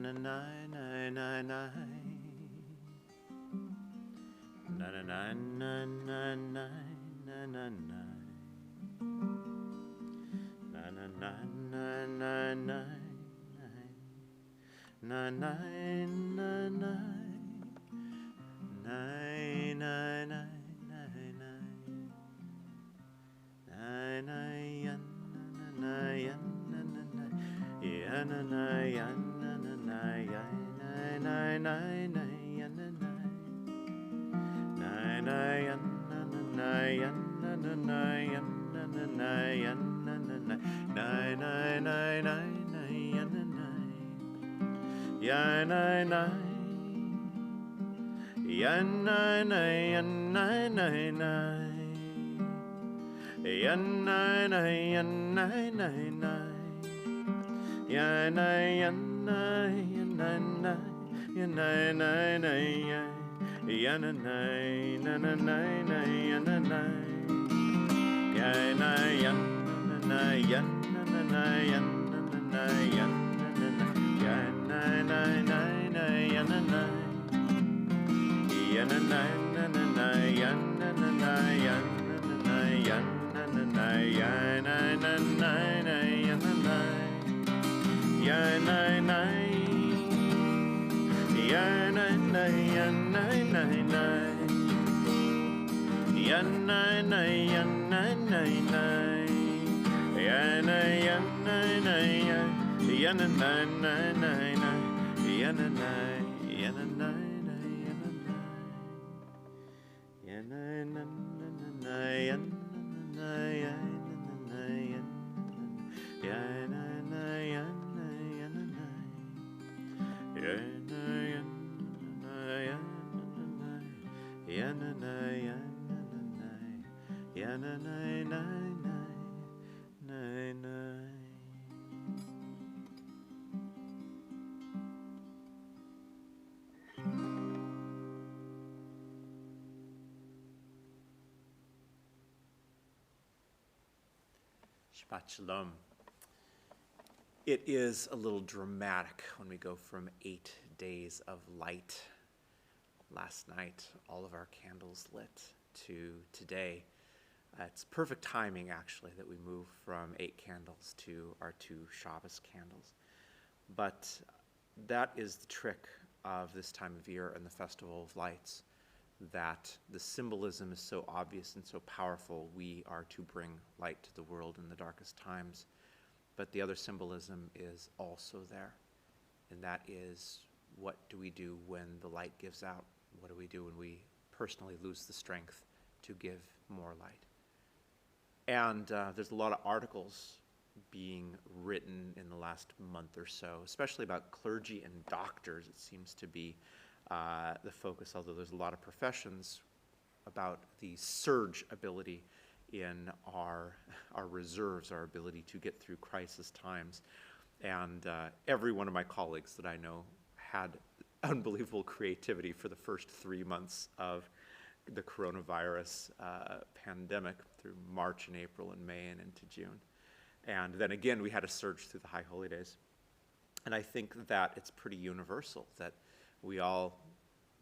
na na na na na. Na na na na na na na na na. Na na na na na na. Na na na na. Na na na na. Na na ya na na ya na na na. Ya na na ya na na na ya na na na na ya na na. Na na ya na na na ya na na na ya na na na ya na na na. Na na na na na ya na na. Ya na na. Ya na na ya na na na. Ya na na ya na na na. Ya na ya na ya na na. Ya na na na ya. Ya na na na na na ya na na. Ya na ya na na ya na na na ya na na na ya na na na. Ya na na na na ya na na. Ya na na na na na ya na na na ya na na na ya na na na ya na na na na ya na na. Ya na na. Ya na na ya na na na. Ya na na ya na na na. Ya na ya na na ya. Ya na na na na na. Ya na na ya na na na ya na na. Ya na na na na na ya na na ya na na ya. Ya na na ya na ya na na. Ya na ya na ya na na. Ya na na ya na na. Ya na na na na na na. Shabbat Shalom. It is a little dramatic when we go from 8 days of light, last night, all of our candles lit, to today. It's perfect timing, actually, that we move from 8 candles to our 2 Shabbos candles. But that is the trick of this time of year and the Festival of Lights, that the symbolism is so obvious and so powerful. We are to bring light to the world in the darkest times. But the other symbolism is also there, and that is, what do we do when the light gives out? What do we do when we personally lose the strength to give more light? And there's a lot of articles being written in the last month or so, especially about clergy and doctors. It seems to be the focus, although there's a lot of professions, about the surge ability in our reserves, our ability to get through crisis times. And every one of my colleagues that I know had unbelievable creativity for the first 3 months of the coronavirus pandemic, through March and April and May and into June. And then again, we had a surge through the high holy days. And I think that it's pretty universal that we all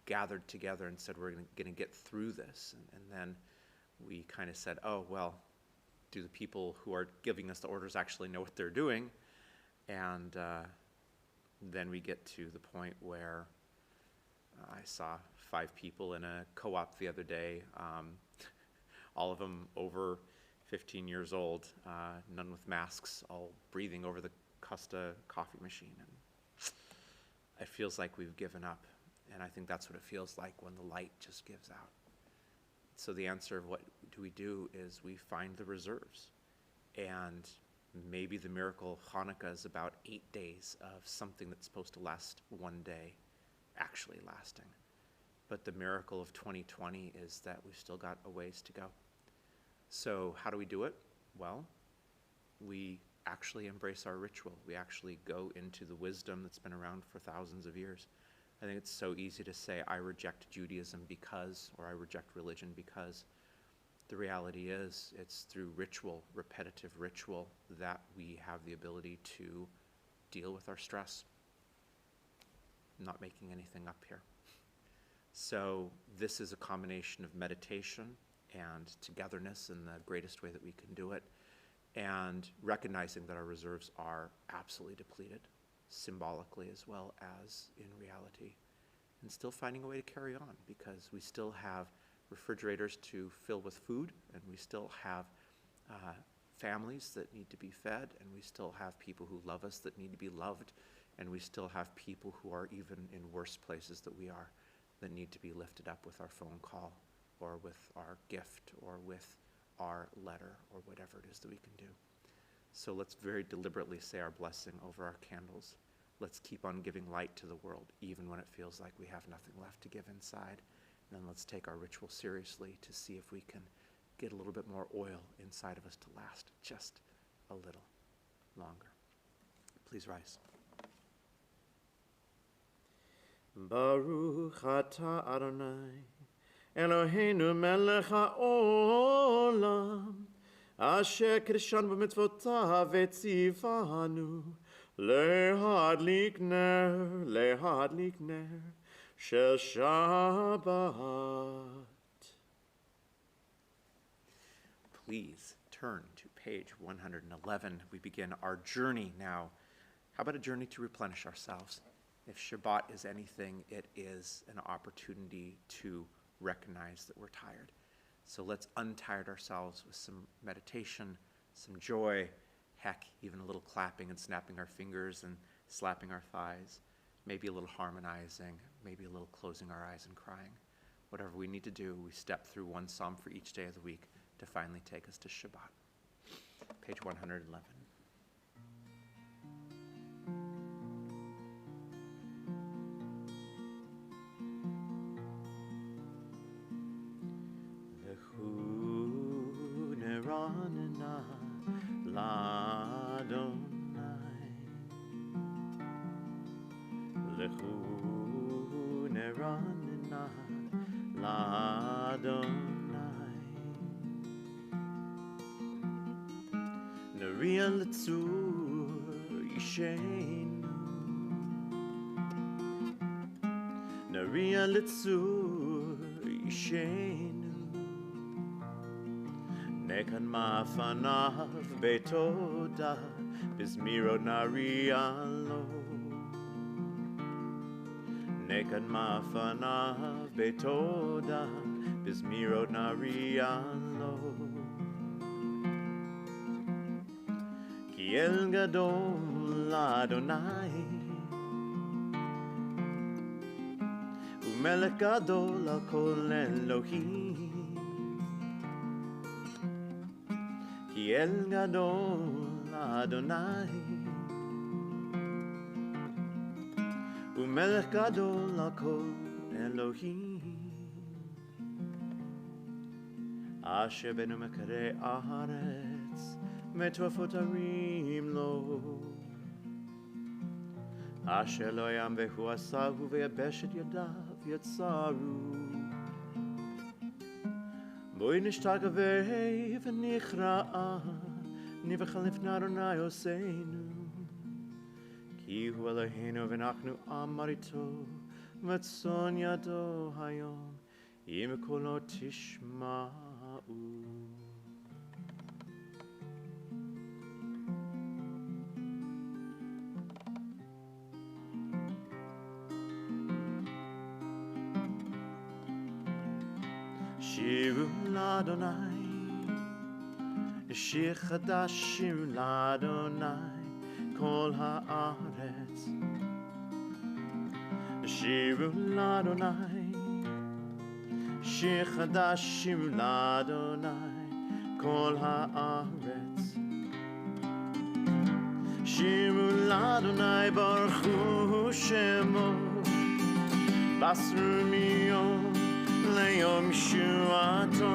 gathered together and said, we're going to get through this. And then we kind of said, oh, well, do the people who are giving us the orders actually know what they're doing? And then we get to the point where I saw 5 people in a co-op the other day, all of them over 15 years old, none with masks, all breathing over the Costa coffee machine. And it feels like we've given up. And I think that's what it feels like when the light just gives out. So the answer of what do we do is we find the reserves. And maybe the miracle of Hanukkah is about 8 days of something that's supposed to last 1 day actually lasting. But the miracle of 2020 is that we've still got a ways to go. So how do we do it? Well, we actually embrace our ritual. We actually go into the wisdom that's been around for thousands of years. I think it's so easy to say, I reject Judaism because, or I reject religion because. The reality is, it's through ritual, repetitive ritual, that we have the ability to deal with our stress. I'm not making anything up here. So this is a combination of meditation and togetherness in the greatest way that we can do it, and recognizing that our reserves are absolutely depleted, symbolically as well as in reality, and still finding a way to carry on, because we still have refrigerators to fill with food, and we still have families that need to be fed, and we still have people who love us that need to be loved, and we still have people who are even in worse places that we are that need to be lifted up with our phone call or with our gift or with our letter or whatever it is that we can do. So let's very deliberately say our blessing over our candles. Let's keep on giving light to the world, even when it feels like we have nothing left to give inside. And then let's take our ritual seriously to see if we can get a little bit more oil inside of us to last just a little longer. Please rise. Baruch atah Adonai, Eloheinu melech haolam, asher kiddushanu b'mitzvotav vetzivanu, lehadlik ner shel Shabbat. Please turn to page 111. We begin our journey now. How about a journey to replenish ourselves? If Shabbat is anything, it is an opportunity to recognize that we're tired. So let's untire ourselves with some meditation, some joy, heck, even a little clapping and snapping our fingers and slapping our thighs, maybe a little harmonizing, maybe a little closing our eyes and crying. Whatever we need to do, we step through one psalm for each day of the week to finally take us to Shabbat. Page 111. Naria litzur yishenu Nekan mafanav betoda Bizmiro naria lo Nekan mafanav betoda Bizmiro naria lo Ki el gadol Adonai Melech gadol al kol Elohim Ki el gadol Adonai Melech gadol al kol Elohim Asher benu mekare haaretz Metwafot arim lo Asher lo yam vehu asahu veyabesh et yadav Yatsaru Boi nishtagavei v'nichra'a Nivachal lifnei Adonai Oseinu Ki hu Eloheinu v'nachnu amarito V'tzon yado hayom Im kolo tishma'u Shiru l'Adonai, Shir chadash shiru l'Adonai, kol haaretz. Shiru l'Adonai, Shir chadash shiru l'Adonai, kol haaretz. Shiru l'Adonai baruch hu shemo, basru miyom. Le'yom Shuato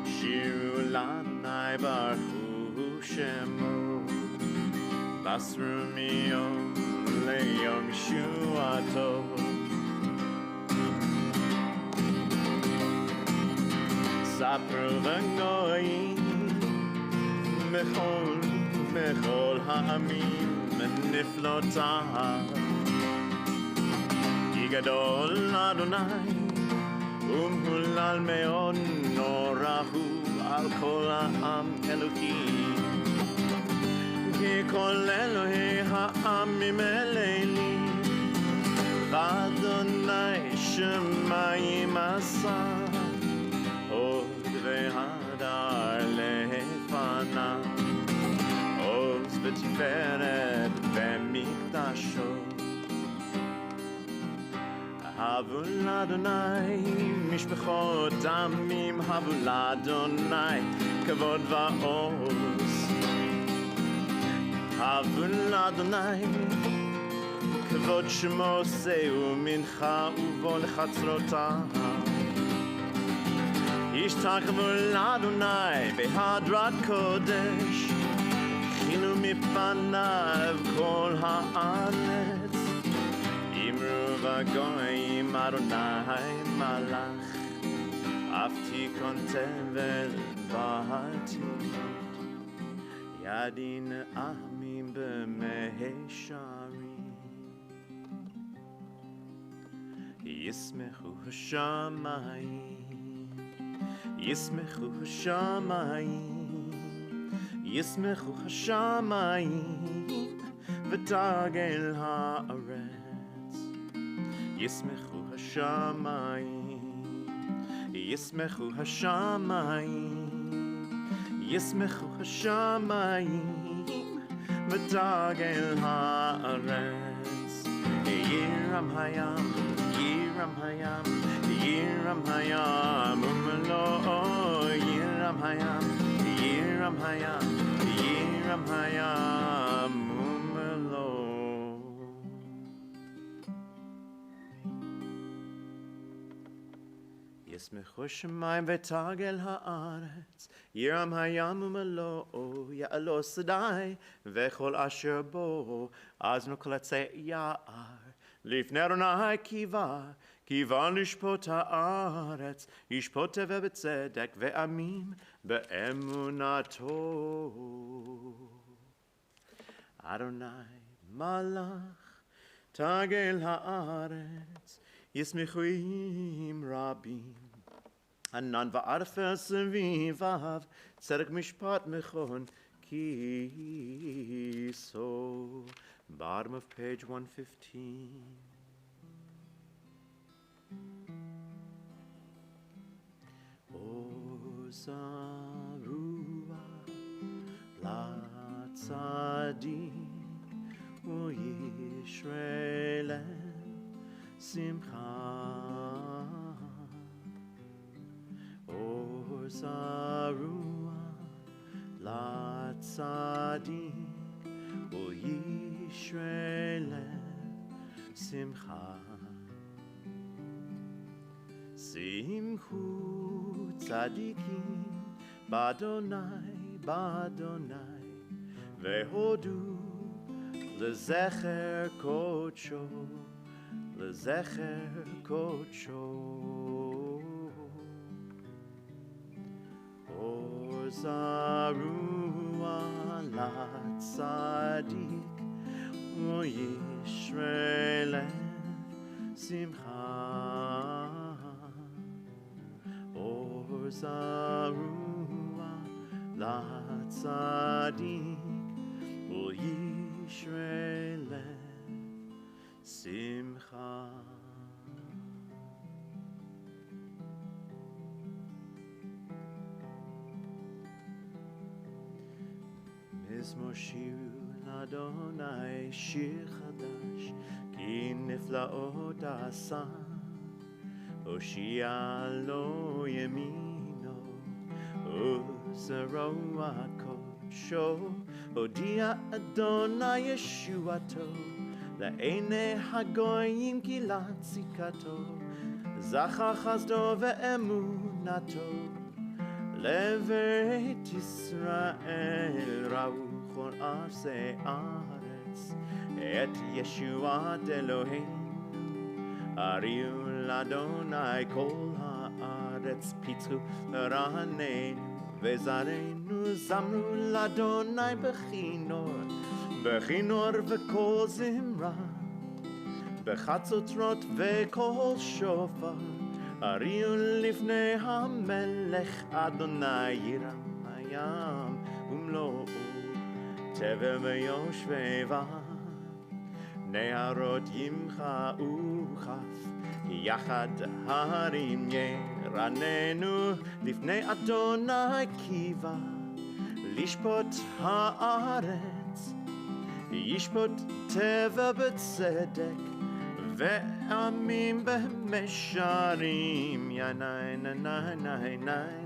Shiru l'Adonai baruch hu shemo Basru miyom le'yom Shuato Sapru v'goyim Mechol ha'amim Niflotav גדול אדוני, ומהולל מאוד נורא הוא על כל העם אלוהים. כי כל אלוהי העמים אלילים, ואדוני שמיים עשה, הוד והדר לפניו, עוז ותפארת במקדשו. הבו לאדוני משפחות עמים, הבו לאדוני כבוד ועוז. הבו לאדוני כבוד שמו שאו מנחה ובוא לחצרותיו. השתחוו לאדוני בהדרת קודש, חינו מפניו כל הארץ. אמרו בגויים אדוני מלך, אף תיכון תבל בעתיד. ידין עמים במי שערים, ישמחו השמיים, ישמחו השמיים, ישמחו השמיים, ותגל הארץ. ישמחו השמיים, ישמחו השמיים, ישמחו השמיים, ותגל הארץ. ירם הים, ירם הים, ירם הים ומלואו. ירם הים, ירם הים, ירם הים ומלואו. ישמחו השמיים ותגל הארץ, ירם הים ומלואו. יעלו שדי וכל אשר בו, אזנו כל עצי יער. לפני אדוני קיווה לשפוט הארץ, ישפוט טבע בצדק ועמים באמונתו. אדוני מלך תגל הארץ, ישמחו עם רבים. ענן וערפל סביביו, צדק משפט מכון כיסו. Bottom of page 115. Ozarua Latzadik Uyisrael Simcha. Ozarua Latzadik Uyisrael Simcha. Simchu tzadikim b'Adonai, b'Adonai, vehodu lezecher kodsho, lezecher kodsho. Ozaru ala tzadik u'Yisrael simcha. Zarua la tzadik u'Yisrael simcha. מזמור שירו לאדוני שיר חדש, כי נפלאות עשה, הושיע לו ימינו, וזרוע קודשו. הודיע אדוני ישועתו, לעיני הגויים גילה צדקתו. זכר חסדו ואמונתו, לבית ישראל ראו כל ארצי הארץ את ישועת אלוהינו. הריעו לאדוני כל הארץ, פיצחו לרעננו וזרענו. זמרו לאדוני בכינור, בכינור וכל זמרה, בחצוצרות וקול שופר, הריעו לפני המלך אדוני ירם הים ומלואו, תבל ויושביו, נהרות ימחאו כף, יחד ההרים ירננו לפני אדוני קיווה, לשפוט הארץ, ישפוט טבע בצדק, ועמים במשרים, ינאי נאי נאי נאי נאי,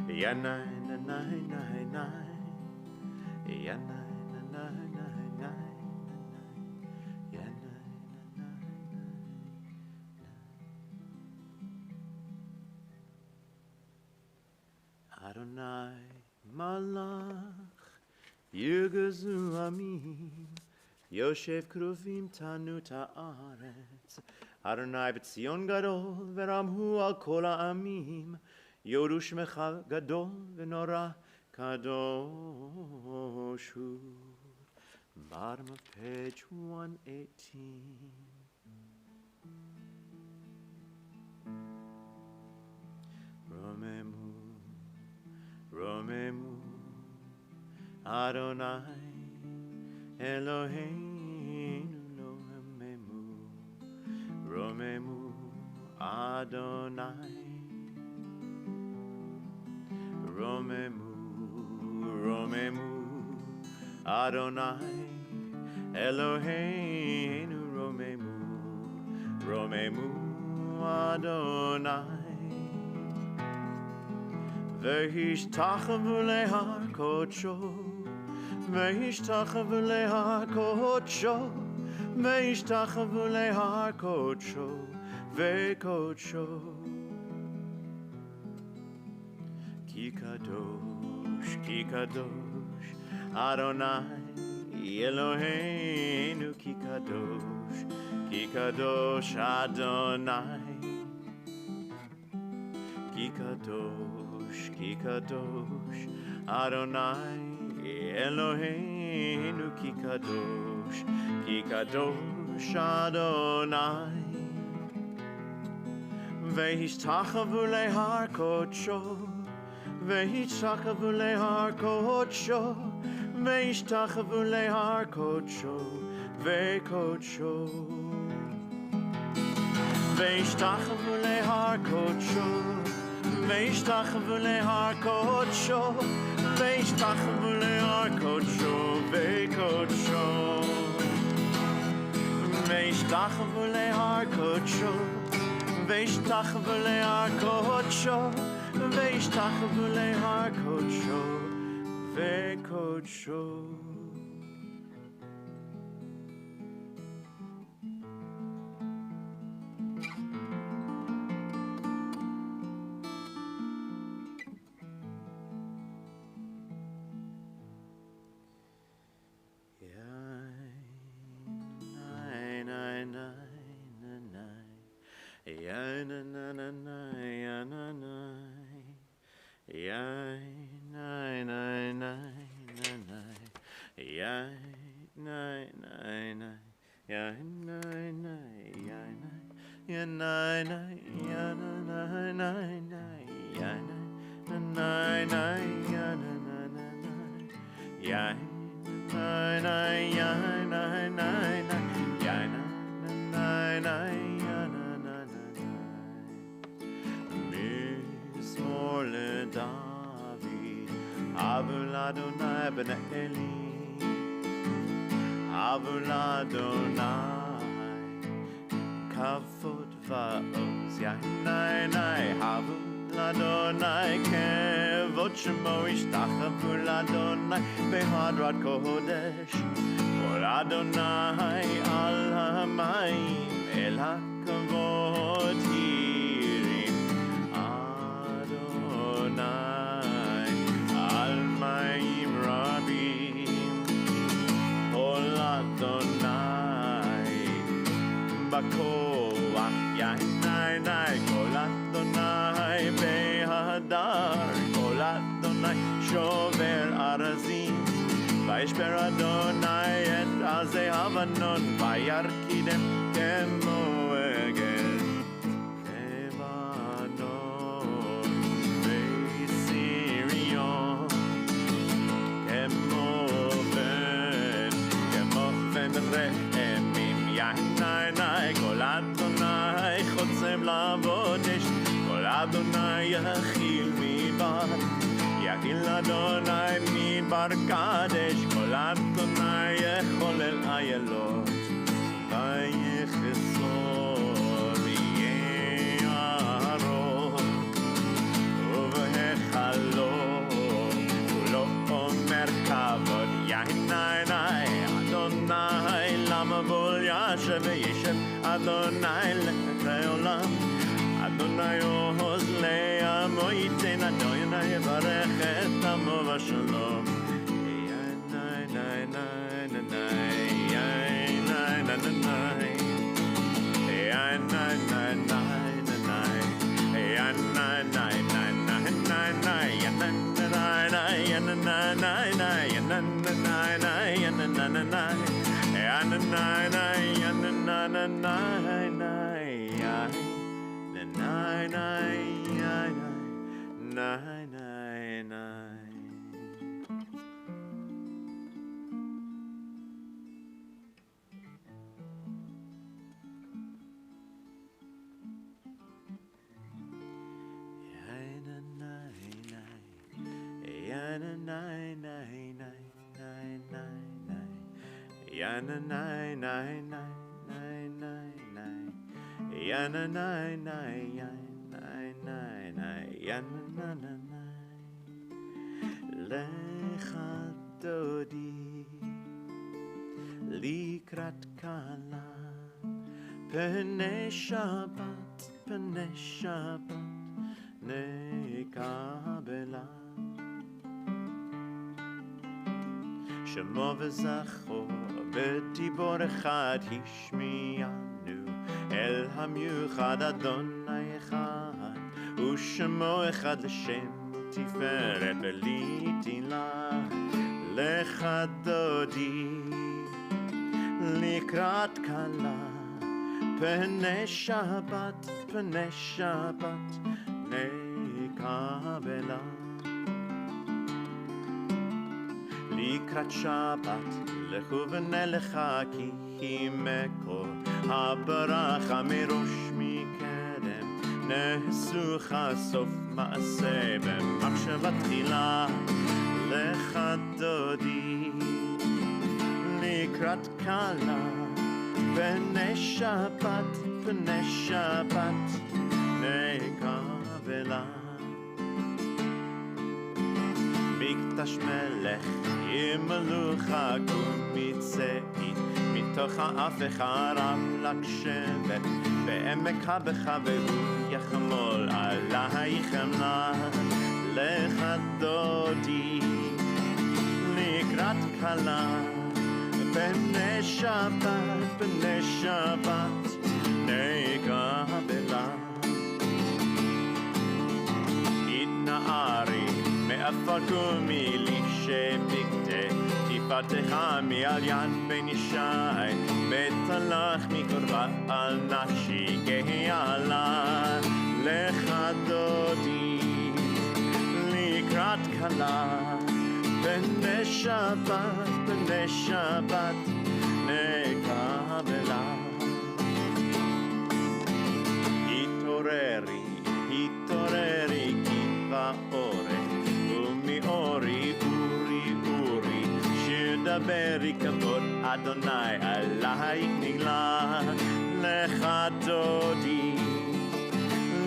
ינאי נאי נאי נאי, ינאי נאי נאי נאי, ינאי נאי. אדוני מלך יגזו עמים, יושב קרובים תנות הארץ, אדוני בציון גדול ורמהו על כל העמים, יודו שמך גדול ונורא קדוש הוא. Bottom of page 118. Romemu, Romemu, Adonai, Eloheinu, Romemu, Romemu, Adonai, Romemu, Romemu, Adonai, Eloheinu, Romemu, Romemu, Adonai. וישתחוו להר קודשו, וישתחוו להר קודשו, וישתחוו להר קודשו, וקודשו. כי קדוש, אדוני אלוהינו, כי קדוש אדוני, כי קדוש אדוני אלוהינו, כי קדוש אדוני. וישתחוו להר קודשו, וישתחוו להר קודשו, וישתחוו להר קודשו, וקודשו. וישתחוו להר קודשו, וישתחוו להר קודשו, וישתחוו להר קודשו, וקודשו. וישתחוו להר קודשו, וישתחוו להר קודשו, וישתחוו להר קודשו, וקודשו. Adonai ben Eli, Avul Adonai, Kavod va'oz, Yanai, Avul Adonai, Kevod Shemo Ishtachavu Adonai, Behadrat Kodesh, Kol Adonai al hamayim, El hakavod hirim, Adonai. Bakoach Yanai, Kol Adonai behadar, Kol Adonai shover arazim, Vayishber Adonai et azei havanon, Vayarkidem כמו עגל לבנון וסיריון כמו בן רעמים יעני כל אדוני חוצב לעבודש כל אדוני יכיל מדבר יכיל אדוני מדבר קדש כל אדוני יחולל איילות ויחסור יערות ובהחלום כולו אומר כבוד יעני אדוני למה בול ישב וישב אדוני לעולם אדוני עוז לעמו ייתן אדוני יברך את עמו בשלום לך דודי לקראת כלה פני שבת נקבלה שמו וזכור בדיבור אחד השמיענו אל המיוחד אדוני אחד ושמו אחד לשם תפארת בלי תהילה לך דודי לקראת כלה פני שבת נקבלה לקראת שבת לכו ונלכה כי היא מקור הברכה מראש מקדם נעשוך סוף מעשה במחשבה תחילה לך דודי לקראת כלה פני שבת נקבלה מקדש מלך ימלוך ומצאי מתוך האף הרב לקשבת בעמק הבכה והוא יחמול עלייך חמלה לך דודי לקראת כלה פני שבת נקבלה התנערי מעפר קומי לי שבגדי תפתך מעל יד בן ישי בטלח מקורבה על נפשי גאלה לך דודי לקראת כלה פני שבת נקבלה התעוררי כי באורך ומאורי אורי שדברי כבוד אדוני עלייך נגלה לך דודי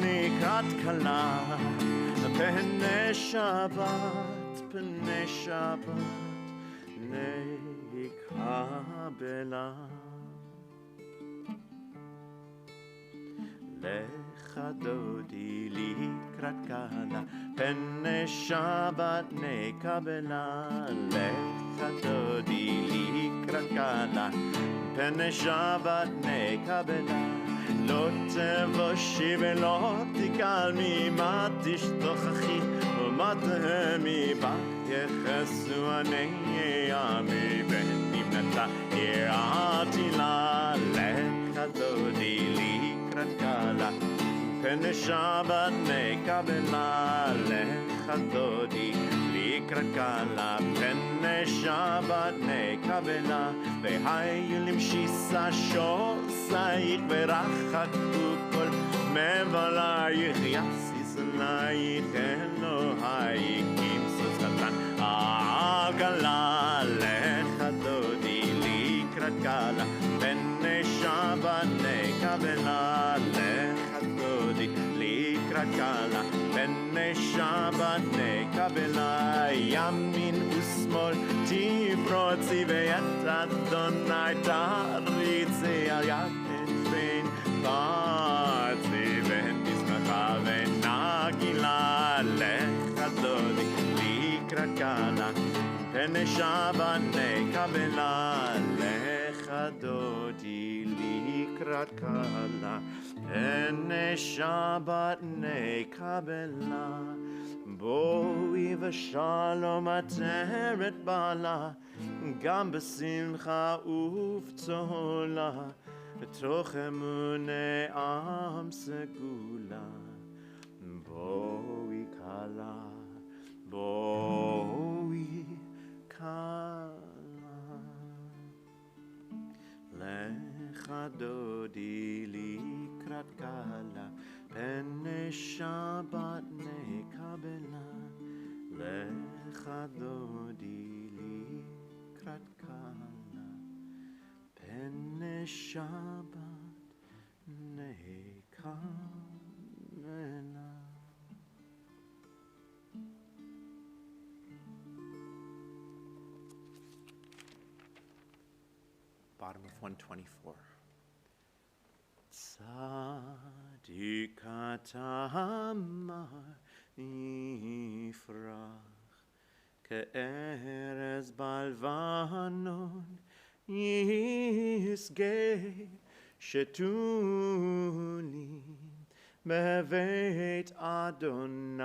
לקראת כלה פני שבת נקבלה לך דודי לקראת כלה פני שבת נקבלה לך דודי לקראת כלה פני שבת נקבלה לא תבושי ולא תקלמי מה תשתוכחי ומה תהמי בה יחסו עיני עמי ונמנתה יראתי לה לך דודי פן שבת מקבלה לך דודי לקראת קלה פן שבת מקבלה והיו למשיסה שוסייך ורחקו כל מבלייך יסיס עלייך אלוהייך כמסוס קטן עגלה לך דודי לקראת קלה פן שבת מקבלה לך דודי לקראת קלה פן שבת מקבלה ימין ושמאל תפרוצי ואת אדוני תריצי על יד פן פרצי בין תשמחה ונגילה לך דודי לקראת קלה פן שבת מקבלה לך דודי לקראת קלה פן שבת נקבלה בואי ושלום עטרת בעלה גם בשמחה ובצהלה תוך אמוני עם סגולה בואי קלה בואי קלה לך דודי לקראת קלה פן שבת נקבלה לך דודי לקראת קלה פן שבת נקבלה. Bottom of 124. צדיק תמר יפרח כארז בלבנון ישגה שתולים בבית אדוני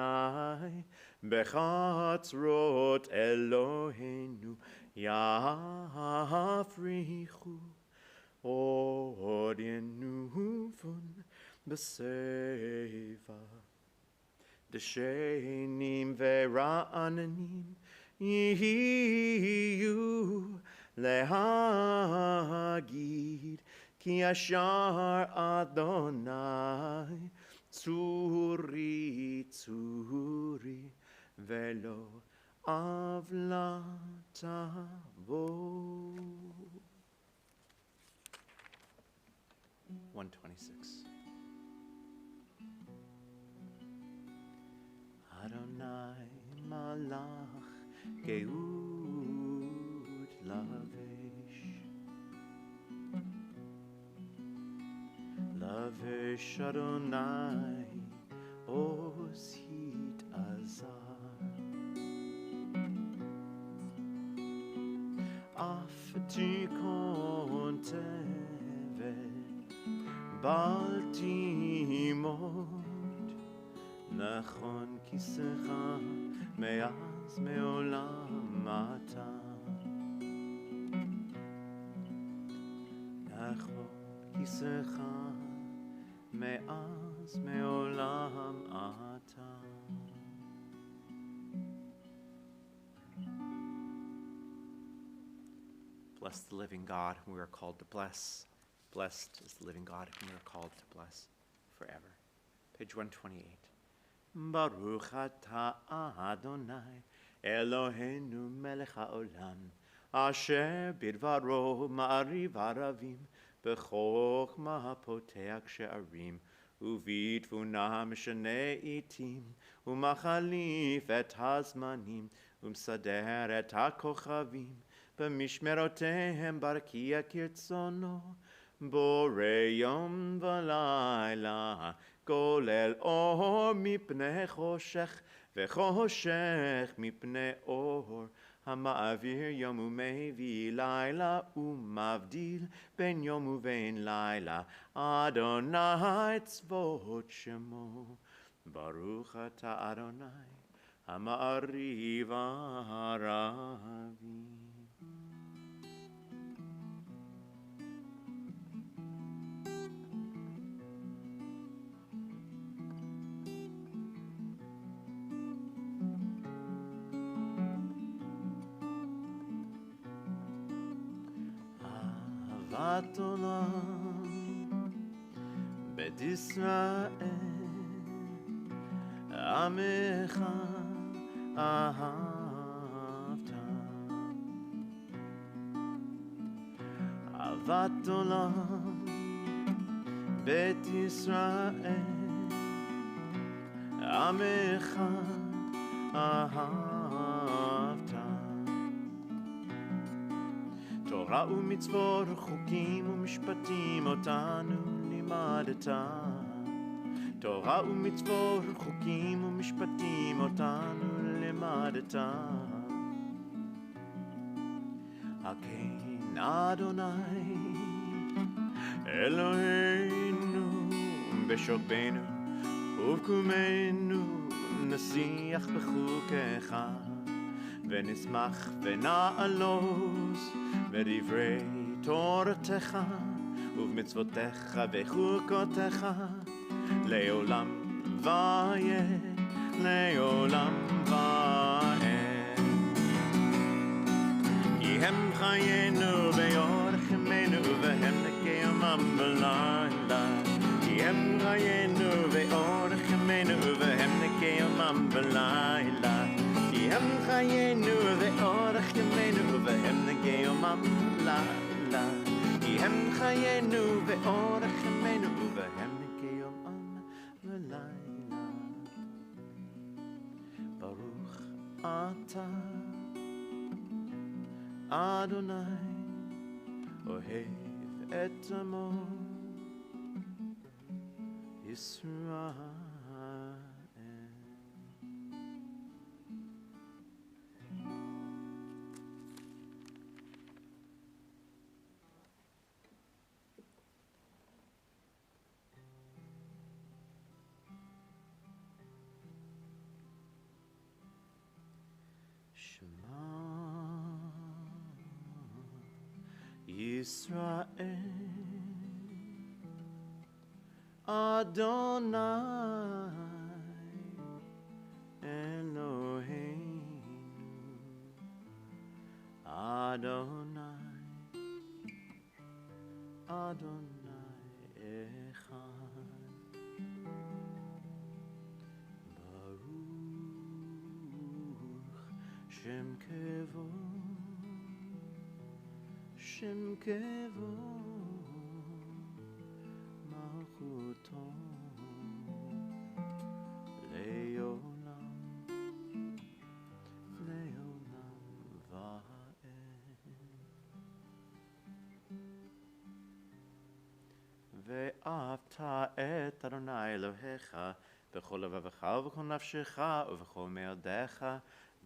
בחצרות אלוהינו יפריחו עוד ינופון בשיבה דשנים ורעננים יהיו להגיד כי ישר אדוני צורי צורי ולא עוולה תבוא. 126. Adonai malach geut lavish lavish Adonai oshit azar af tikon tevet bal timot נכון כיסך מאז מעולם אתה נכון כיסך מאז מעולם אתה. Bless the living God whom we are called to bless. Blessed is the living God whom we are called to bless forever. Page 128. ברוך אתה אדוני אלוהינו מלך העולם אשר בדברו מעריב ערבים בחוכמה פותח שערים ובתבונה משנה עתים ומחליף את הזמנים ומסדר את הכוכבים במשמרותיהם ברקיע כרצונו בורא יום ולילה גולל אור מפני חושך וחושך מפני אור המעביר יום ומביא לילה ומבדיל בין יום ובין לילה אדוני צבאות שמו ברוך אתה אדוני המעריב ערבים. אהבת עולם, בית ישראל, עמך אהבת. אהבת עולם, בית ישראל, עמך אהבת. תורה ומצוות וחוקים ומשפטים אותנו לימדת. תורה ומצוות וחוקים ומשפטים אותנו לימדת. הכן אדוני אלוהינו בשוכבנו ובקומנו נשיח בחוקיך ונשמח ונעלוז בדברי תורתך ובמצוותיך וחוקותיך לעולם ועד, לעולם ועד. כי הם חיינו באורך ימינו והם נקיימם בלילה. כי הם חיינו באורך ימינו והם נקיימם בלילה. כי הם חיינו באורך ימינו והם נקיימם בלילה. כי הם חיינו באורך ימינו והם נקיימם בלילה. ברוך אתה אדוני אוהב את עמו ישראל. Israel, Adonai, Eloheinu, Adonai, Adonai Echad. Baruch Shem Kevod, Shem Kevod, Malchuto, Leolam, Leolam Va'ed. ואהבת את אדוני אלוהיך בכל לבבך ובכל נפשך ובכל מאודיך,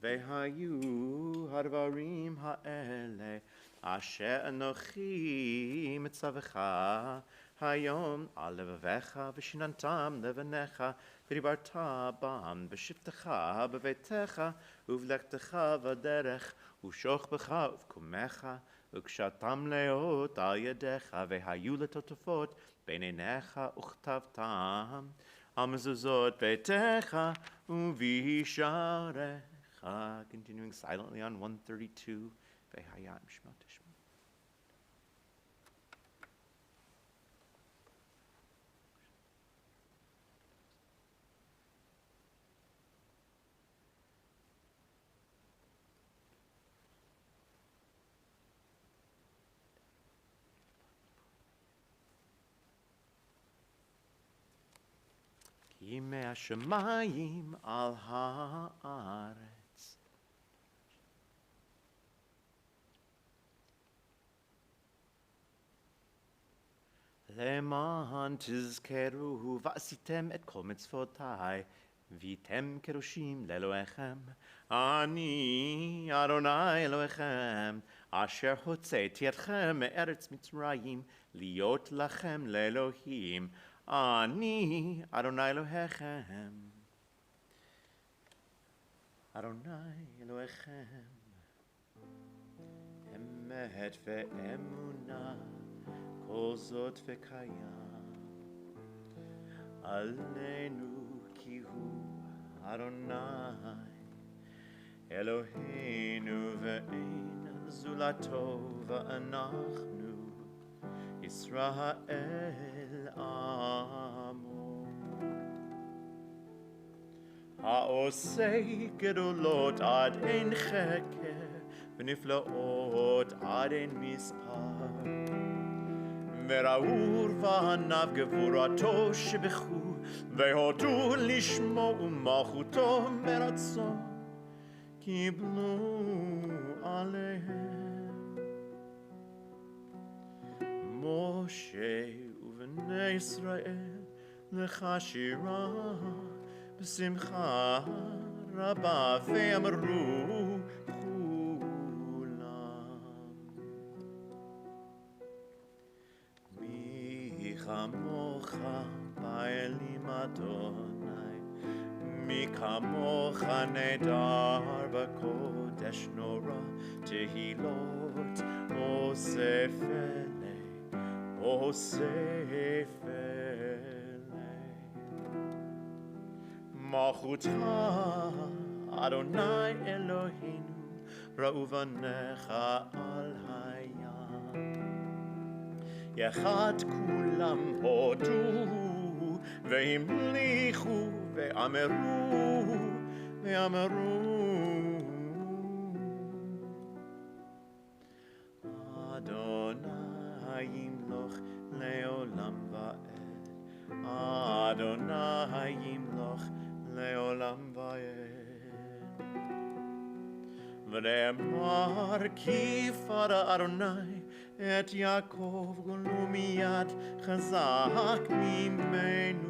והיו הדברים האלה אשר אנוכי מצווך היום על לבביך ושיננתם לבניך ודיברת בם בשבתך בביתך ובלכתך בדרך ושוכבך ובקומך וקשרתם להיות על ידיך והיו לטוטפות בין עיניך וכתבתם על מזוזות ביתך ובישעריך. Continuing silently on 132. Vehayat Mishma Tishma. Ki me'ashamayim al ha'aretz למען תזכרו ועשיתם את כל מצוותי והייתם קדושים לאלוהיכם. אני אדוני אלוהיכם אשר הוצאתי אתכם מארץ מצרים להיות לכם לאלוהים. אני אדוני אלוהיכם. אדוני אלוהיכם אמת ואמונה כל זאת וקיים עלינו כי הוא אדוני אלוהינו ואין זולתו ואנחנו Israel amo. העושה גדולות עד אין חקר, ונפלאות עד אין מספר. וראו ובניו גבורתו שבחו, והודו לשמו ומלכותו מרצון, קיבלו עליהם. משה ובני ישראל לך שירה בשמחה רבה, ואמרו כולם, מי כמוך באלים אדוני, מי כמוך נהדר בקודש נורא, תהילות אוסף אלי, אוסף מלכותך, אדוני אלוהינו, ראו בניך על הים. יחד כולם הודו, והמליכו, ואמרו, אדוני ימלוך לעולם ועד, אדוני ימלוך לעולם ועד. ונאמר כי פדה אדוני את יעקב גולו מיד חזק ממנו.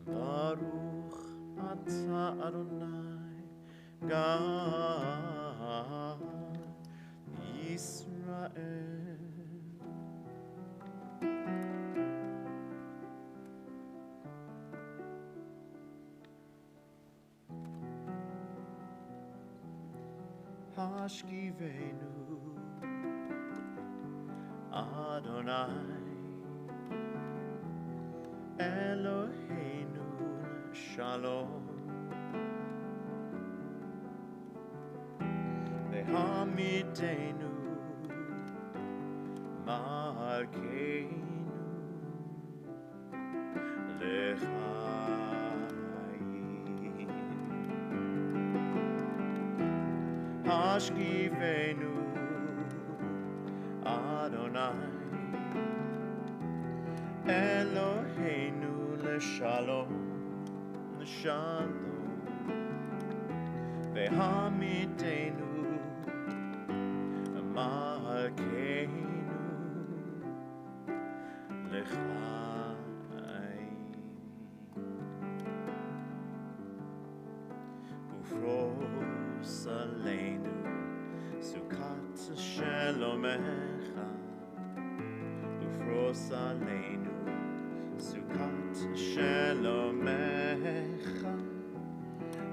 ברוך אתה אדוני גד ישראל. השכיבנו אדוני אלוהינו לשלום, והעמידנו מלכנו לחיים. השכיבנו אדוני אלוהינו לשלום, לשלום, והעמידנו מלכנו לחיים. ופרוס עלינו סוכת שלומך, ופרוס עלינו סוכת שלומך.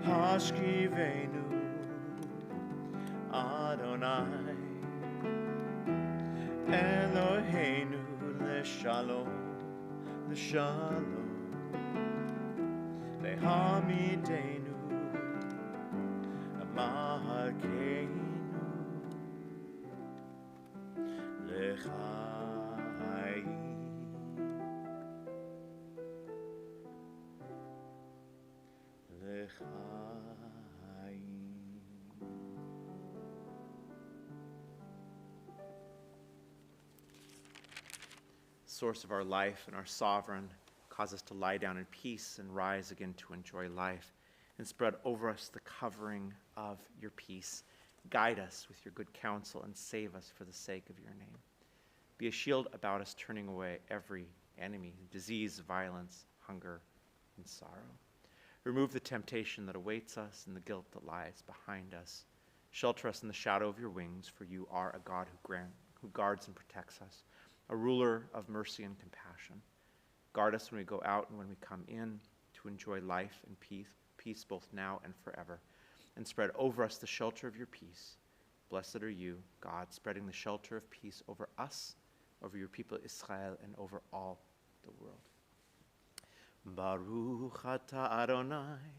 השכיבנו אדוני אלוהינו לשלום, לשלום, והעמידנו מלכנו לחיים. Source of our life and our sovereign, cause us to lie down in peace and rise again to enjoy life, and spread over us the covering of your peace. Guide us with your good counsel and save us for the sake of your name. Be a shield about us, turning away every enemy, disease, violence, hunger, and sorrow. Remove the temptation that awaits us and the guilt that lies behind us. Shelter us in the shadow of your wings, for you are a God who guards and protects us, a ruler of mercy and compassion. Guard us when we go out and when we come in, to enjoy life and peace both now and forever, and spread over us the shelter of your peace. Blessed are you, God, spreading the shelter of peace over us, over your people Israel, and over all the world. Baruch ata Adonai,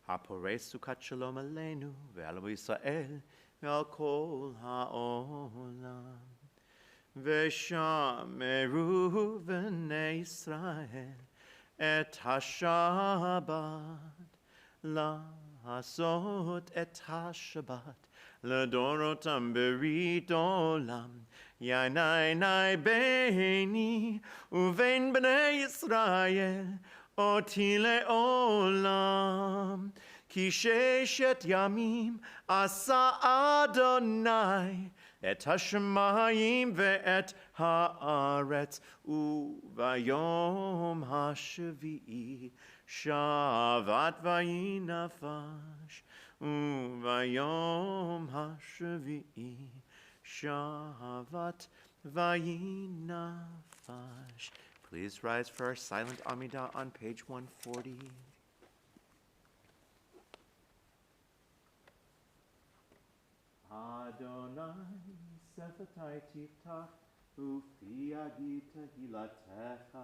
hapores sukat shalom aleinu, ve'al Yisrael, ve'al kol ha'olam. ושמרו בני ישראל את השבת, לעשות את השבת לדורותם ברית עולם. יעני ביני ובין בני ישראל אותי לעולם. כי 6 ימים עשה אדוני את השמיים ואת הארץ, וביום השביעי שבת ויהי נפש, וביום השביעי שבת ויהי נפש. Please rise for our silent Amidah on page 140. Adonai, שפתי תפתח, ופי יגיד תהילתך.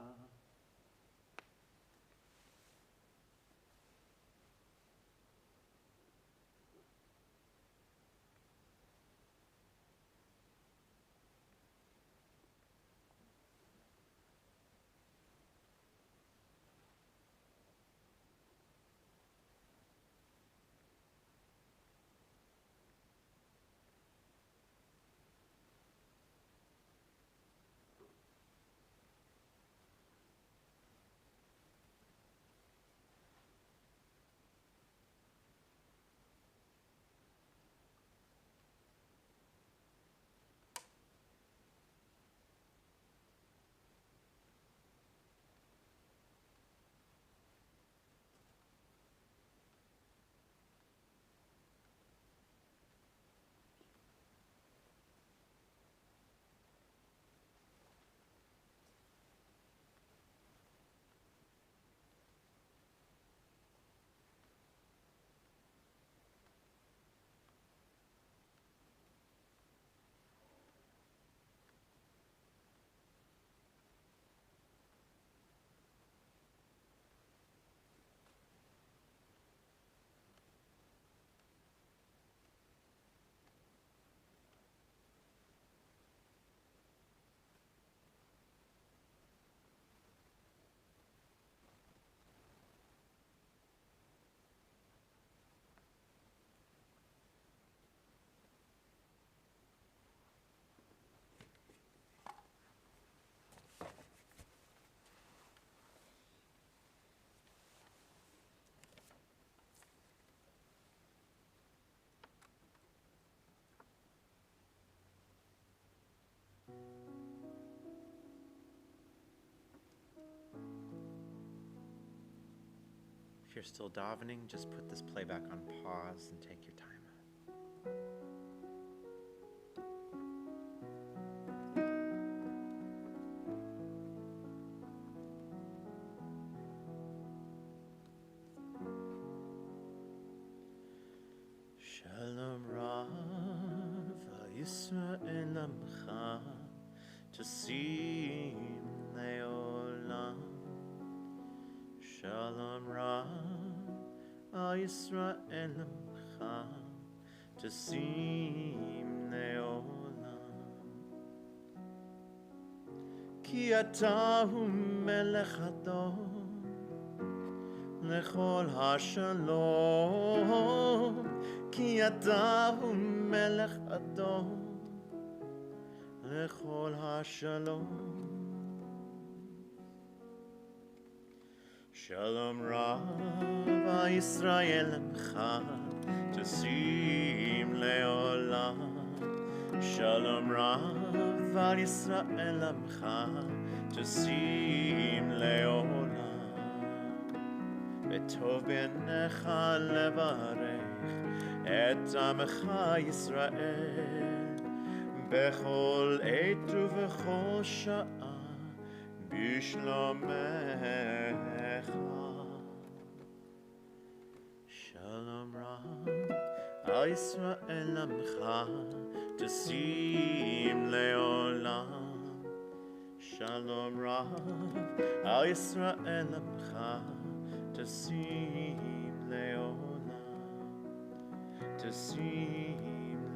If you're still davening, just put this playback on pause and take your time. Shalom Rav Yisrael Amcha Tasim Leolam. Shalom Rav Yisrael Amcha Tasim Leolam. Ki atahu melech adon lechol hashalom. Ki atahu melech adon lechol hashalom. Shalom Rav Yisrael Amcha Tasim Leolam. Shalom Rav Yisrael Amcha Tasim Leolam. Betov benecha levarech et Amcha Yisrael bechol עת ובכל שעה בשלומך. Shalom Rav Yisrael Amcha Tasim Leolam. Shalom Rav Yisrael Amcha Tasim Leolam. Tasim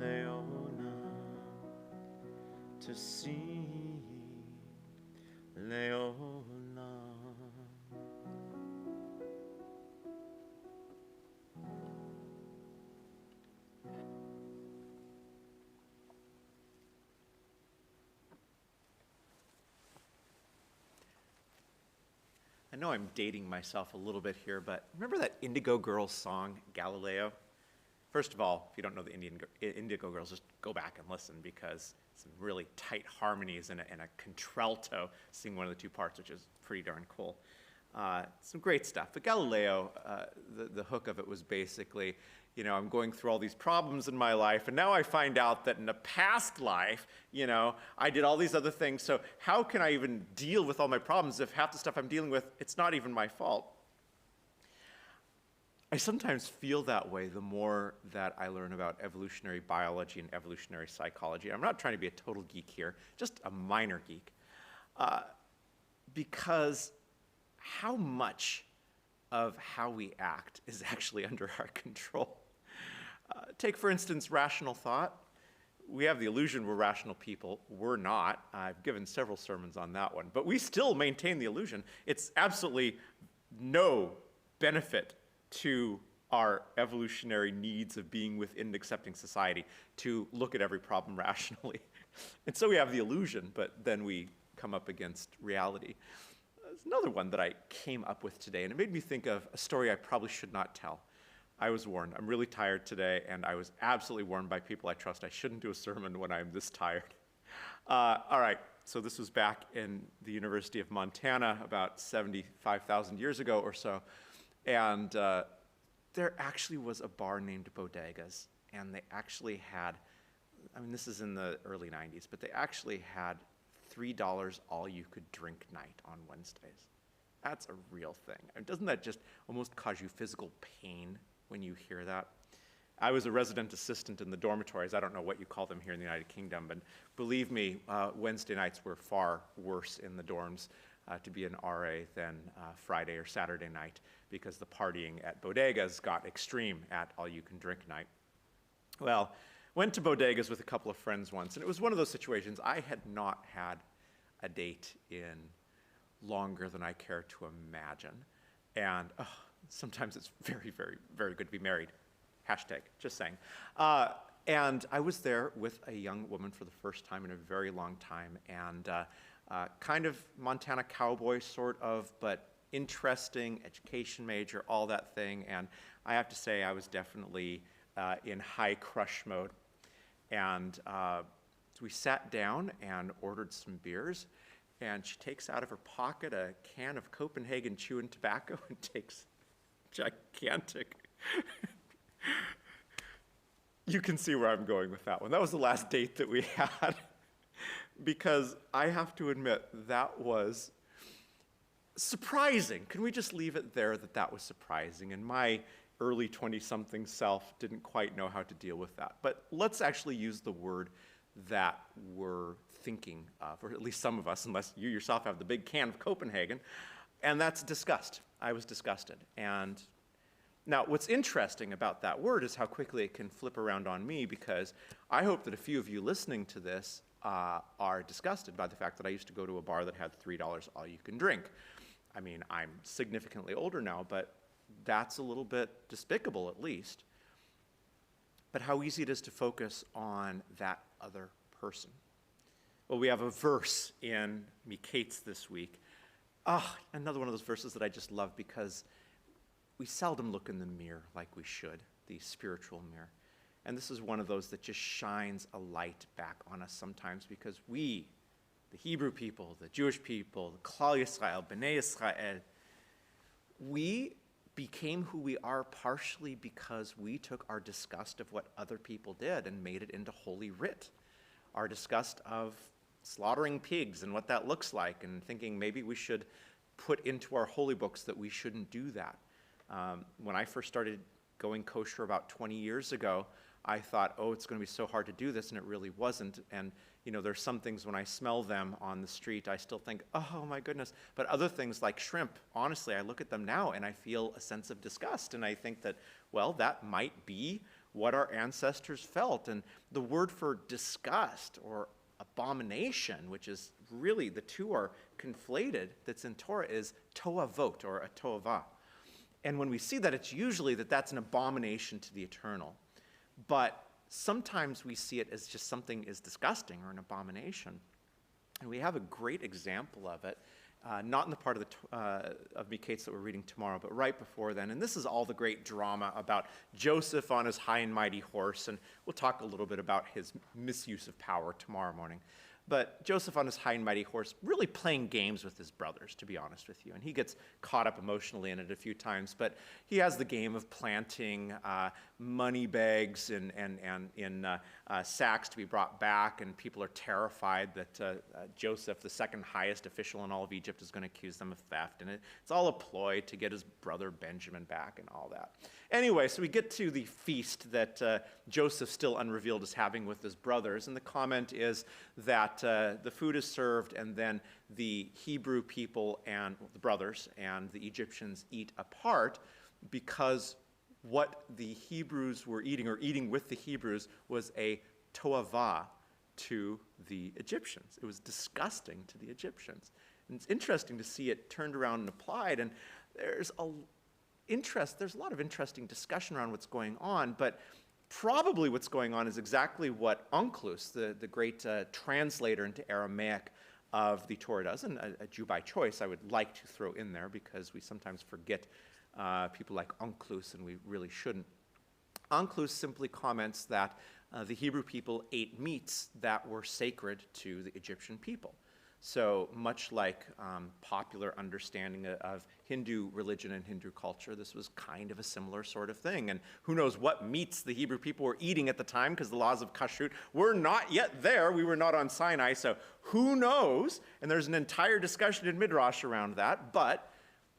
Leolam. to sing Leolam. I know I'm dating myself a little bit here, but remember that Indigo Girls song, Galileo? First of all, if you don't know the Indigo Girls, just go back and listen, because some really tight harmonies and a contralto sing one of the two parts, which is pretty darn cool. Some great stuff. But Galileo, the hook of it was basically, I'm going through all these problems in my life, and now I find out that in a past life, I did all these other things, so how can I even deal with all my problems if half the stuff I'm dealing with, it's not even my fault? I sometimes feel that way the more that I learn about evolutionary biology and evolutionary psychology. I'm not trying to be a total geek here, just a minor geek, because how much of how we act is actually under our control. Take, for instance, rational thought. We have the illusion we're rational people. We're not. I've given several sermons on that one. But we still maintain the illusion. It's absolutely no benefit to our evolutionary needs of being within an accepting society to look at every problem rationally. And so we have the illusion, but then we come up against reality. There's another one that I came up with today, and it made me think of a story I probably should not tell. I was warned. I'm really tired today, and I was absolutely warned by people I trust I shouldn't do a sermon when I'm this tired. All right, so this was back in the University of Montana about 75,000 years ago or so, and there actually was a bar named Bodegas, and they actually had, this is in the early 90s, but they actually had $3 all-you-could-drink night on Wednesdays. That's a real thing. Doesn't that just almost cause you physical pain when you hear that? I was a resident assistant in the dormitories. I don't know what you call them here in the United Kingdom, but believe me, Wednesday nights were far worse in the dorms to be an RA than Friday or Saturday night, because the partying at Bodegas got extreme at all-you-can-drink night. Well, went to Bodegas with a couple of friends once, and it was one of those situations. I had not had a date in longer than I care to imagine. And sometimes it's very, very, very good to be married. Hashtag, just saying. And I was there with a young woman for the first time in a very long time, and kind of Montana cowboy sort of, but interesting, education major, all that thing. And I have to say I was definitely in high crush mode. And so we sat down and ordered some beers, and she takes out of her pocket a can of Copenhagen chewing tobacco and takes gigantic. You can see where I'm going with that one. That was the last date that we had, because I have to admit that was surprising. Can we just leave it there that that was surprising? And my early 20-something self didn't quite know how to deal with that. But let's actually use the word that we're thinking of, or at least some of us, unless you yourself have the big can of Copenhagen, and that's disgust. I was disgusted. And now what's interesting about that word is how quickly it can flip around on me, because I hope that a few of you listening to this are disgusted by the fact that I used to go to a bar that had $3 all you can drink. I'm significantly older now, but that's a little bit despicable, at least. But how easy it is to focus on that other person. Well, we have a verse in Miketz this week. Another one of those verses that I just love, because we seldom look in the mirror like we should, the spiritual mirror. And this is one of those that just shines a light back on us sometimes, because we, the Hebrew people, the Jewish people, the Klal Yisrael, Bnei Yisrael, we became who we are partially because we took our disgust of what other people did and made it into Holy Writ. Our disgust of slaughtering pigs and what that looks like, and thinking maybe we should put into our holy books that we shouldn't do that. When I first started going kosher about 20 years ago, I thought, it's going to be so hard to do this, and it really wasn't. And there's some things when I smell them on the street, I still think, oh my goodness. But other things like shrimp, honestly, I look at them now and I feel a sense of disgust. And I think that, well, that might be what our ancestors felt. And the word for disgust or abomination, which is really, the two are conflated, that's in Torah is toavot, or a toava. And when we see that, it's usually that's an abomination to the eternal. But sometimes we see it as just something is disgusting or an abomination. And we have a great example of it, not in the part of Miketz that we're reading tomorrow, but right before then. And this is all the great drama about Joseph on his high and mighty horse, and we'll talk a little bit about his misuse of power tomorrow morning. But Joseph on his high and mighty horse, really playing games with his brothers, to be honest with you. And he gets caught up emotionally in it a few times. But he has the game of planting money bags in sacks to be brought back. And people are terrified that Joseph, the second highest official in all of Egypt, is going to accuse them of theft. And it's all a ploy to get his brother Benjamin back and all that. Anyway, so we get to the feast that Joseph, still unrevealed, is having with his brothers. And the comment is that the food is served, and then the Hebrew people and the brothers and the Egyptians eat apart, because what the Hebrews were eating, or eating with the Hebrews, was a toava to the Egyptians. It was disgusting to the Egyptians. And it's interesting to see it turned around and applied. And there's a lot of interesting discussion around what's going on, but probably what's going on is exactly what Onkelos, the great translator into Aramaic of the Torah, does, and a Jew by choice I would like to throw in there, because we sometimes forget people like Onkelos, and we really shouldn't. Onkelos simply comments that the Hebrew people ate meats that were sacred to the Egyptian people. So much like popular understanding of Hindu religion and Hindu culture, this was kind of a similar sort of thing. And who knows what meats the Hebrew people were eating at the time, because the laws of kashrut were not yet there. We were not on Sinai, so who knows? And there's an entire discussion in Midrash around that. But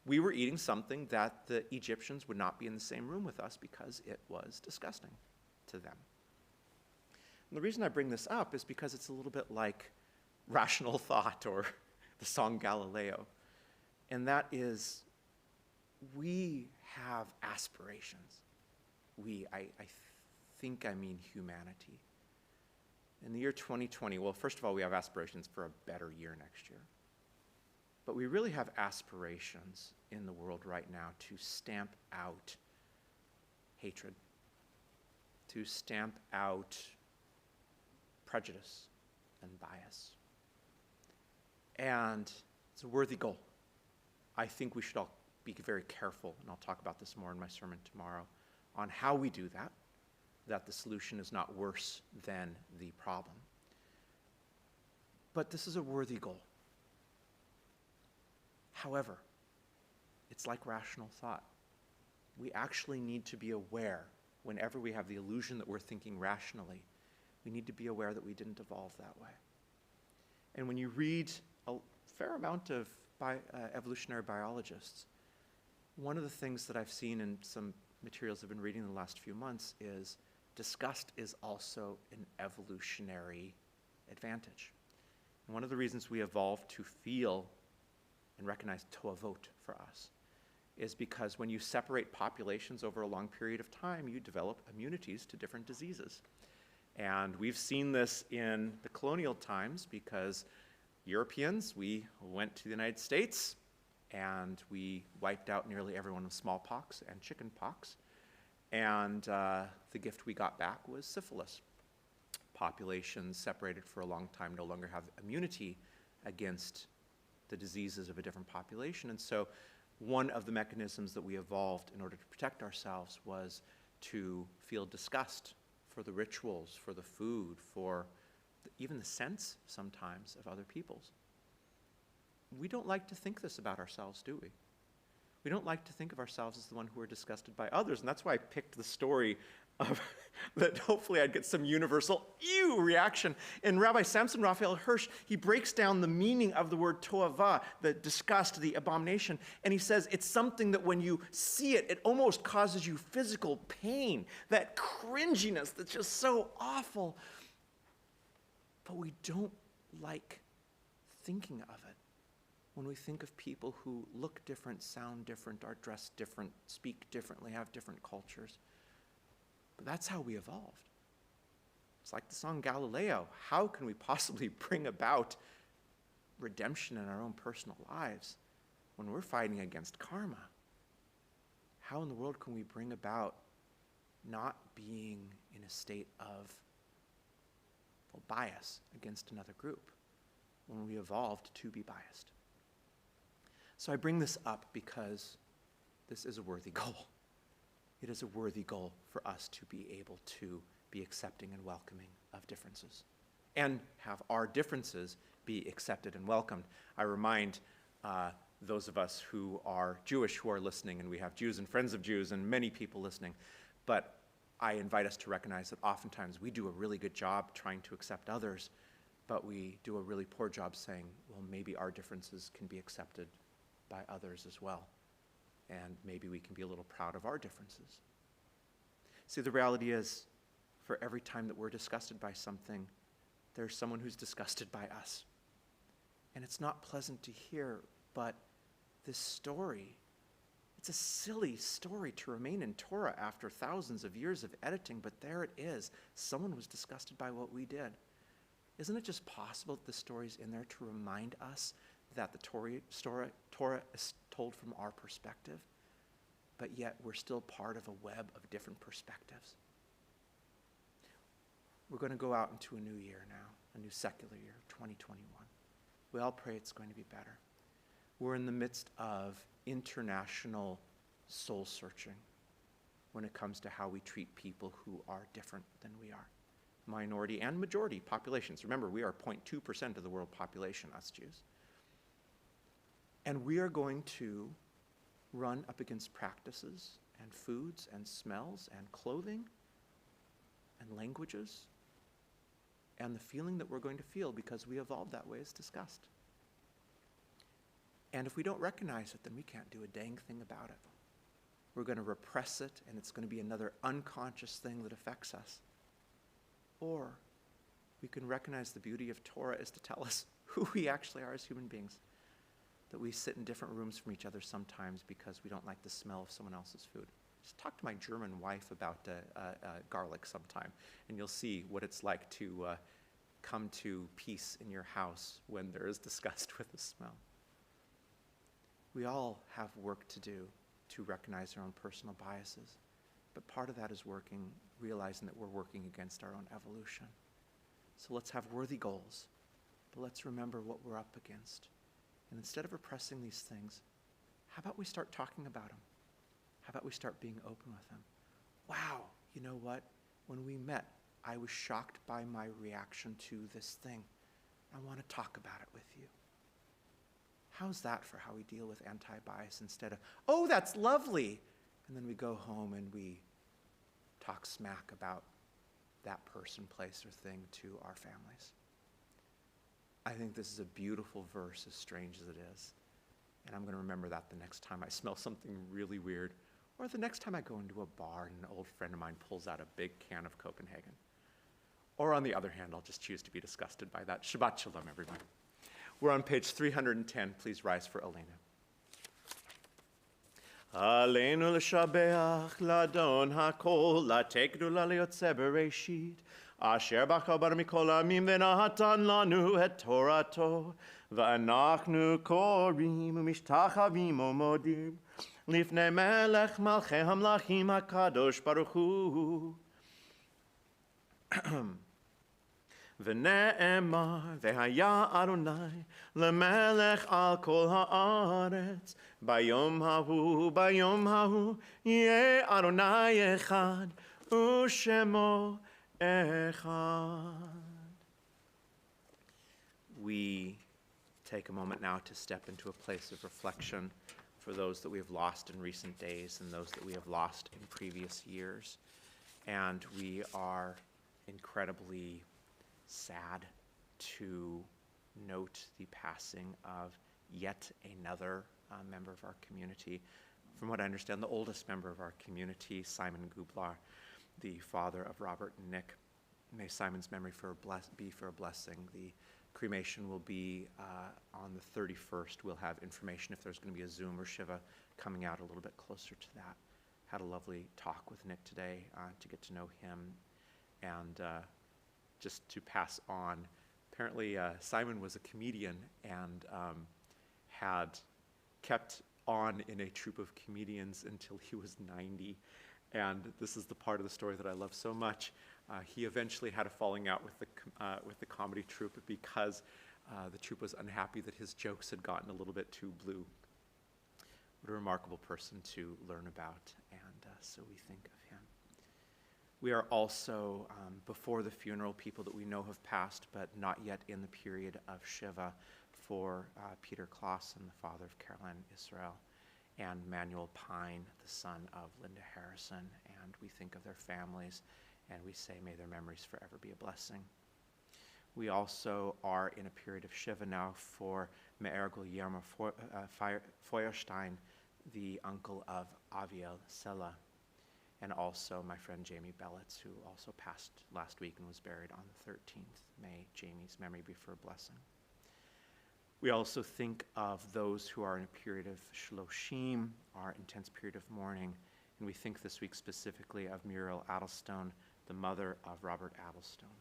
we were eating something that the Egyptians would not be in the same room with us, because it was disgusting to them. And the reason I bring this up is because it's a little bit like rational thought, or the song Galileo. And that is, we have aspirations. I think I mean humanity. In the year 2020, well, first of all, we have aspirations for a better year next year. But we really have aspirations in the world right now to stamp out hatred, to stamp out prejudice and bias. And it's a worthy goal. I think we should all be very careful, and I'll talk about this more in my sermon tomorrow, on how we do that the solution is not worse than the problem. But this is a worthy goal. However, it's like rational thought. We actually need to be aware, whenever we have the illusion that we're thinking rationally, we need to be aware that we didn't evolve that way. And when you read a fair amount of evolutionary biologists, one of the things that I've seen in some materials I've been reading in the last few months is disgust is also an evolutionary advantage. And one of the reasons we evolved to feel and recognize toavot for us is because when you separate populations over a long period of time, you develop immunities to different diseases. And we've seen this in the colonial times, because Europeans, we went to the United States and we wiped out nearly everyone with smallpox and chickenpox. And the gift we got back was syphilis. Populations separated for a long time no longer have immunity against the diseases of a different population. And so one of the mechanisms that we evolved in order to protect ourselves was to feel disgust for the rituals, for the food, for even the sense sometimes of other people's. We don't like to think this about ourselves, do we? We don't like to think of ourselves as the one who are disgusted by others, and that's why I picked the story of that hopefully I'd get some universal ew reaction. And Rabbi Samson Raphael Hirsch, he breaks down the meaning of the word toava, the disgust, the abomination, and he says it's something that when you see it, it almost causes you physical pain, that cringiness that's just so awful. But we don't like thinking of it when we think of people who look different, sound different, are dressed different, speak differently, have different cultures. But that's how we evolved. It's like the song Galileo. How can we possibly bring about redemption in our own personal lives when we're fighting against karma? How in the world can we bring about not being in a state of bias against another group when we evolved to be biased? So I bring this up because this is a worthy goal. It is a worthy goal for us to be able to be accepting and welcoming of differences and have our differences be accepted and welcomed. I remind those of us who are Jewish who are listening, and we have Jews and friends of Jews and many people listening, but I invite us to recognize that oftentimes we do a really good job trying to accept others, but we do a really poor job saying, well, maybe our differences can be accepted by others as well, and maybe we can be a little proud of our differences. See, the reality is, for every time that we're disgusted by something, there's someone who's disgusted by us. And it's not pleasant to hear, but this story, it's a silly story to remain in Torah after thousands of years of editing, but there it is. Someone was disgusted by what we did. Isn't it just possible that the story's in there to remind us that the Torah is told from our perspective, but yet we're still part of a web of different perspectives? We're going to go out into a new year now, a new secular year, 2021. We all pray it's going to be better. We're in the midst of international soul searching when it comes to how we treat people who are different than we are. Minority and majority populations. Remember, we are 0.2% of the world population, us Jews. And we are going to run up against practices and foods and smells and clothing and languages and the feeling that we're going to feel because we evolved that way is disgust. And if we don't recognize it, then we can't do a dang thing about it. We're going to repress it, and it's going to be another unconscious thing that affects us. Or we can recognize the beauty of Torah is to tell us who we actually are as human beings. That we sit in different rooms from each other sometimes because we don't like the smell of someone else's food. Just talk to my German wife about garlic sometime, and you'll see what it's like to come to peace in your house when there is disgust with the smell. We all have work to do to recognize our own personal biases, but part of that is realizing that we're working against our own evolution. So let's have worthy goals, but let's remember what we're up against. And instead of repressing these things, how about we start talking about them? How about we start being open with them? Wow, you know what? When we met, I was shocked by my reaction to this thing. I want to talk about it with you. How's that for how we deal with anti-bias instead of, oh, that's lovely, and then we go home and we talk smack about that person, place, or thing to our families? I think this is a beautiful verse, as strange as it is. And I'm going to remember that the next time I smell something really weird, or the next time I go into a bar and an old friend of mine pulls out a big can of Copenhagen. Or on the other hand, I'll just choose to be disgusted by that. Shabbat shalom, everyone. We're on page 310. Please rise for Elena. עלינו לשבח לאדון הכל, לתת גדולה ליוצא בראשית, אשר בחר מכל העמים ונתן לנו את תורתו, ואנחנו קוראים ומשתחווים ומודים לפני מלך מלכי המלכים הקדוש ברוך הוא. ונאמר, והיה אדוני למלך על כל הארץ, ביום ההוא יהיה אדוני אחד, ושמו אחד. We take a moment now to step into a place of reflection for those that we have lost in recent days and those that we have lost in previous years. And we are incredibly sad to note the passing of yet another member of our community. From what I understand, the oldest member of our community, Simon Gublar, the father of Robert and Nick. May Simon's memory be for a blessing. The cremation will be on the 31st. We'll have information if there's going to be a Zoom or Shiva coming out a little bit closer to that. Had a lovely talk with Nick today to get to know him, and just to pass on, apparently Simon was a comedian and had kept on in a troupe of comedians until he was 90. And this is the part of the story that I love so much. He eventually had a falling out with the comedy troupe because the troupe was unhappy that his jokes had gotten a little bit too blue. What a remarkable person to learn about, and so we think of him. We are also, before the funeral, people that we know have passed, but not yet in the period of Shiva, for Peter Clausen, the father of Caroline Israel, and Manuel Pine, the son of Linda Harrison, and we think of their families, and we say, may their memories forever be a blessing. We also are in a period of Shiva now for Me'er Guillermo Feuerstein, the uncle of Aviel Sella, and also my friend Jamie Bellitz, who also passed last week and was buried on the 13th. May Jamie's memory be for a blessing. We also think of those who are in a period of Shloshim, our intense period of mourning, and we think this week specifically of Muriel Adelstone, the mother of Robert Adelstone.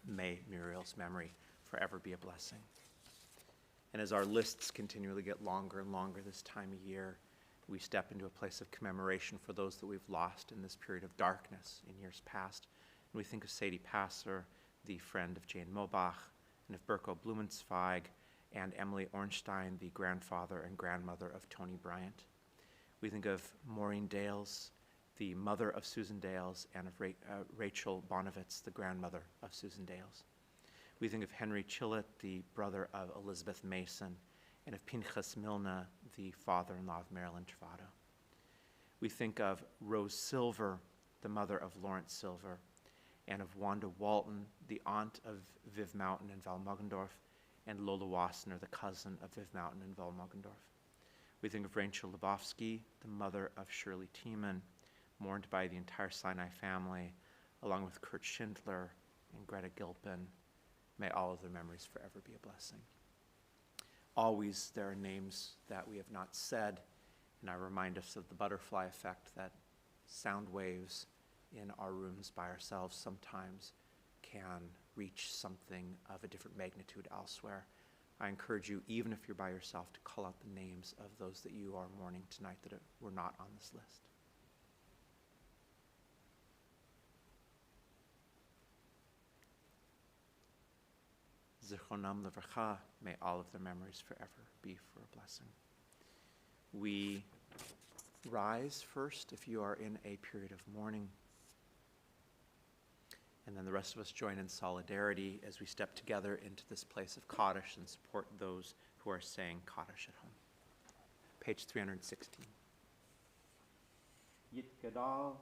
May Muriel's memory forever be a blessing. And as our lists continually get longer and longer this time of year, we step into a place of commemoration for those that we've lost in this period of darkness in years past. And we think of Sadie Passer, the friend of Jane Mobach, and of Berko Blumenzweig, and Emily Ornstein, the grandfather and grandmother of Tony Bryant. We think of Maureen Dales, the mother of Susan Dales, and of Rachel Bonowitz, the grandmother of Susan Dales. We think of Henry Chillett, the brother of Elizabeth Mason, and of Pinchas Milne, the father-in-law of Marilyn Travado. We think of Rose Silver, the mother of Lawrence Silver, and of Wanda Walton, the aunt of Viv Mountain and Val Muggendorf, and Lola Wassner, the cousin of Viv Mountain and Val Muggendorf. We think of Rachel Lebowski, the mother of Shirley Tiemann, mourned by the entire Sinai family, along with Kurt Schindler and Greta Gilpin. May all of their memories forever be a blessing. Always there are names that we have not said, and I remind us of the butterfly effect, that sound waves in our rooms by ourselves sometimes can reach something of a different magnitude elsewhere. I encourage you, even if you're by yourself, to call out the names of those that you are mourning tonight that were not on this list. Zichronam Livracha, may all of their memories forever be for a blessing. We rise first if you are in a period of mourning. And then the rest of us join in solidarity as we step together into this place of Kaddish and support those who are saying Kaddish at home. Page 316. Yitgadal.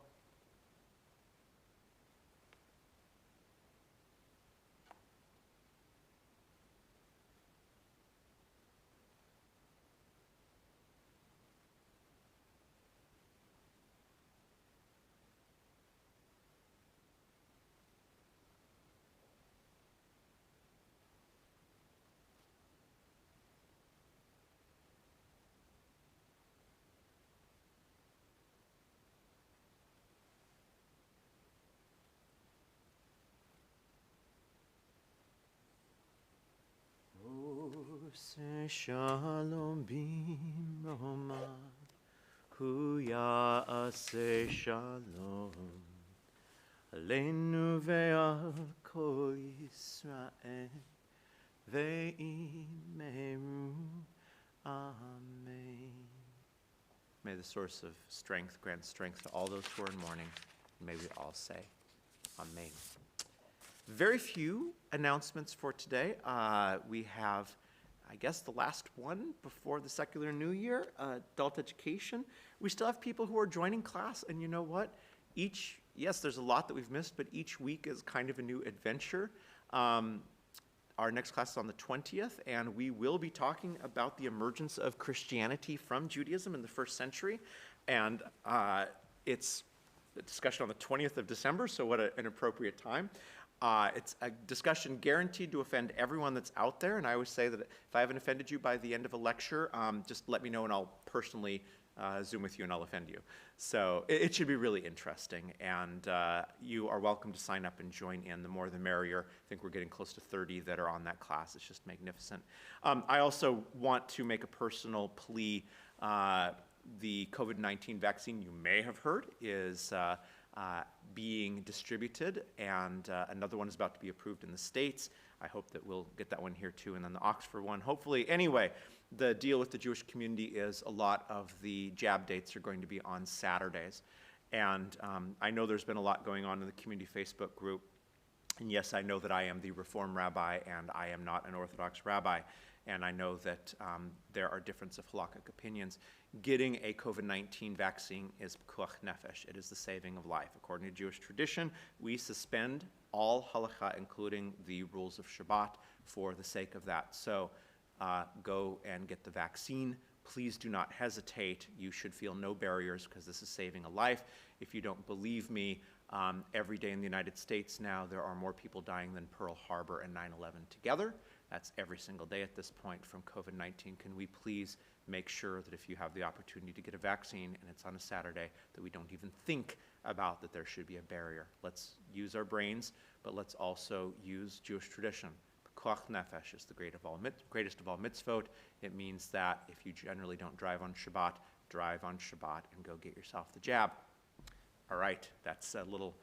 Say shalom bimroma, huya say shalom, aleinu ve'al kol Yisrael, ve'imeru, amen. May the source of strength grant strength to all those who are in mourning, and may we all say amen. Very few announcements for today. We have, I guess, the last one before the secular new year, adult education. We still have people who are joining class, and you know what? Yes, there's a lot that we've missed, but each week is kind of a new adventure. Our next class is on the 20th, and we will be talking about the emergence of Christianity from Judaism in the first century. And it's a discussion on the 20th of December, so what an appropriate time. It's a discussion guaranteed to offend everyone that's out there, and I always say that if I haven't offended you by the end of a lecture, just let me know and I'll personally Zoom with you and I'll offend you. So it should be really interesting, and you are welcome to sign up and join in. The more the merrier. I think we're getting close to 30 that are on that class. It's just magnificent. I also want to make a personal plea. The COVID-19 vaccine, you may have heard, is being distributed, and another one is about to be approved in the States. I hope that we'll get that one here too, and then the Oxford one, hopefully. Anyway, the deal with the Jewish community is a lot of the jab dates are going to be on Saturdays. And I know there's been a lot going on in the community Facebook group. And yes, I know that I am the Reform rabbi, and I am not an Orthodox rabbi. And I know that there are differences of halakhic opinions. Getting a COVID-19 vaccine is pekuach nefesh. It is the saving of life. According to Jewish tradition, we suspend all halakha, including the rules of Shabbat, for the sake of that. So go and get the vaccine. Please do not hesitate. You should feel no barriers because this is saving a life. If you don't believe me, every day in the United States now, there are more people dying than Pearl Harbor and 9/11 together. That's every single day at this point from COVID-19. Can we please make sure that if you have the opportunity to get a vaccine and it's on a Saturday, that we don't even think about that there should be a barrier. Let's use our brains, but let's also use Jewish tradition. Pekuach nefesh is the greatest of all mitzvot. It means that if you generally don't drive on Shabbat and go get yourself the jab. All right, that's a little...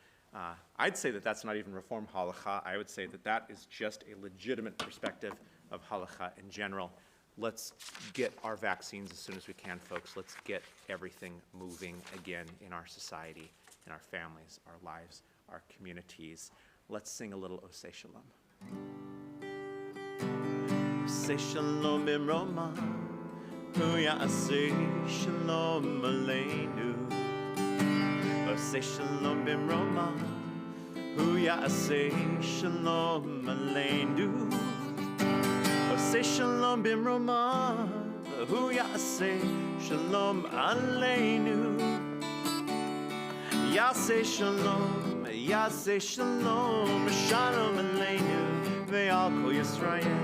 I'd say that that's not even Reform halakha. I would say that that is just a legitimate perspective of halakha in general. Let's get our vaccines as soon as we can, folks. Let's get everything moving again in our society, in our families, our lives, our communities. Let's sing a little Oseh Shalom. Oseh Shalom b'mroma, Hu ya'aseh Shalom aleinu. Oseh Shalom b'mroma, Hu ya'aseh Shalom aleinu. Oseh Shalom b'mroma, Hu ya'aseh Shalom aleinu. Ya'aseh Shalom, Ya'aseh Shalom, Shalom aleinu ve'al kol Yisrael.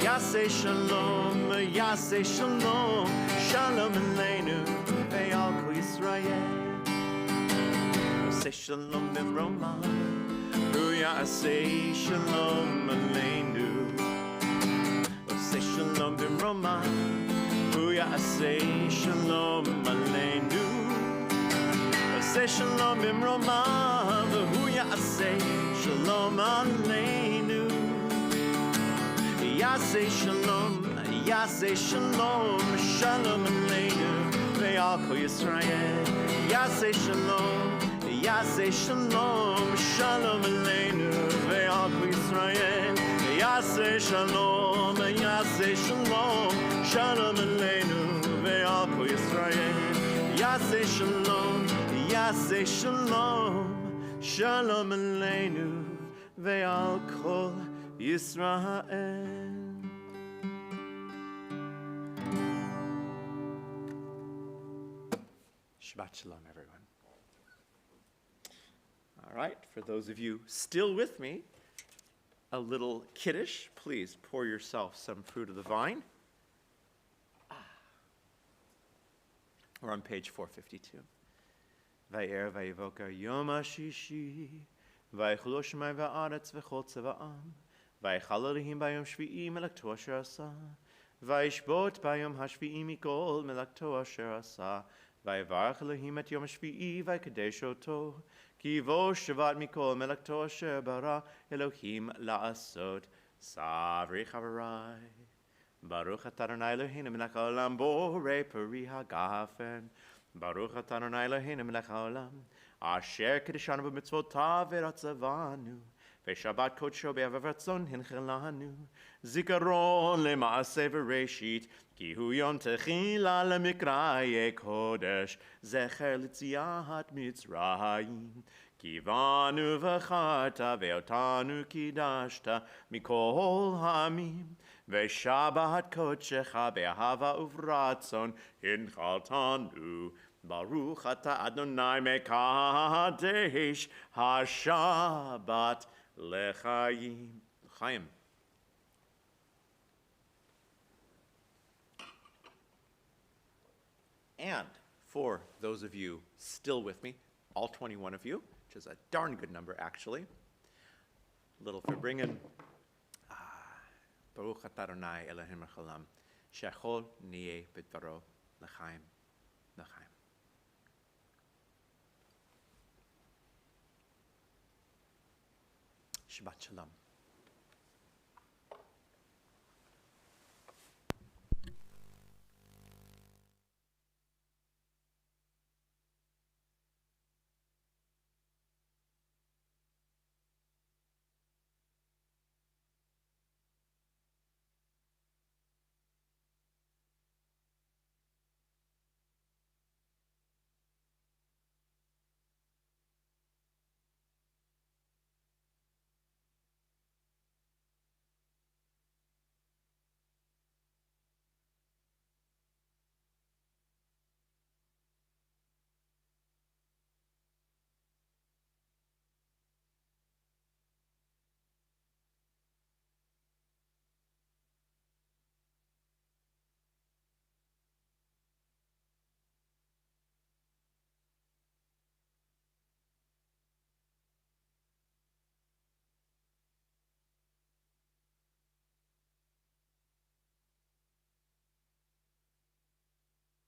Ya'aseh Shalom, Ya'aseh Shalom, Shalom aleinu ve'al kol Yisrael. Oseh Shalom b'mroma, Hu ya'aseh Shalom aleinu. Oseh Shalom b'mroma, Hu ya'aseh Shalom aleinu. Oseh Shalom b'mroma, Hu ya'aseh Shalom aleinu. Ya'aseh Shalom, Ya'aseh Shalom, Shalom aleinu ve'al kol Yisrael. Ya'aseh Shalom, Ya'aseh Shalom, Shalom aleinu ve'al kol Yisrael. Ya'aseh Shalom, Ya'aseh Shalom, Shalom aleinu ve'al kol Yisrael. Ya'aseh Shalom, Ya'aseh Shalom, Shalom aleinu ve'al kol Yisrael. Shabbat Shalom, everyone. All right, for those of you still with me, a little kiddush. Please pour yourself some fruit of the vine. We're on page 452. Va'er va'yivoker yom hashishi, va'yichlo shemai va'aretz v'chol tzeva'am, va'yichal Elohim bayom shvi'i melakto asher asa, va'yishbot bayom hashvi'i mikol melakto asher asa, va'yivarach Elohim et yom hashvi'i va'yikadesh oto, ki vo Shabbat mikol melakto asher bara Elohim la'asot. Savri chavarai. Baruch atah Adonai Eloheinu melech haolam borei peri hagafen. Baruch atah Adonai Eloheinu melech haolam asher kiddushanu b'mitzvotav v'ratzavanu v'shabbat kodsho be'avav ratzon hinchelanu zikaron le'maaseh v'reshit ki hu yom techila lemikra kodesh zecher l'tziat Mitzrayim kivanu v'charta ve'otanu kidashta mikol ha'amim Ve'shabbat kodshecha be'ahava uvratzon hinchaltanu. Baruch atah Adonai mekadesh hashabbat lechayim. Chaim. And for those of you still with me, all 21 of you, which is a darn good number actually, little Farbringen, Baruch atah Adonai Elohim haolam, shechol niyeh b'dvaro l'chaim, l'chaim. Shabbat shalom.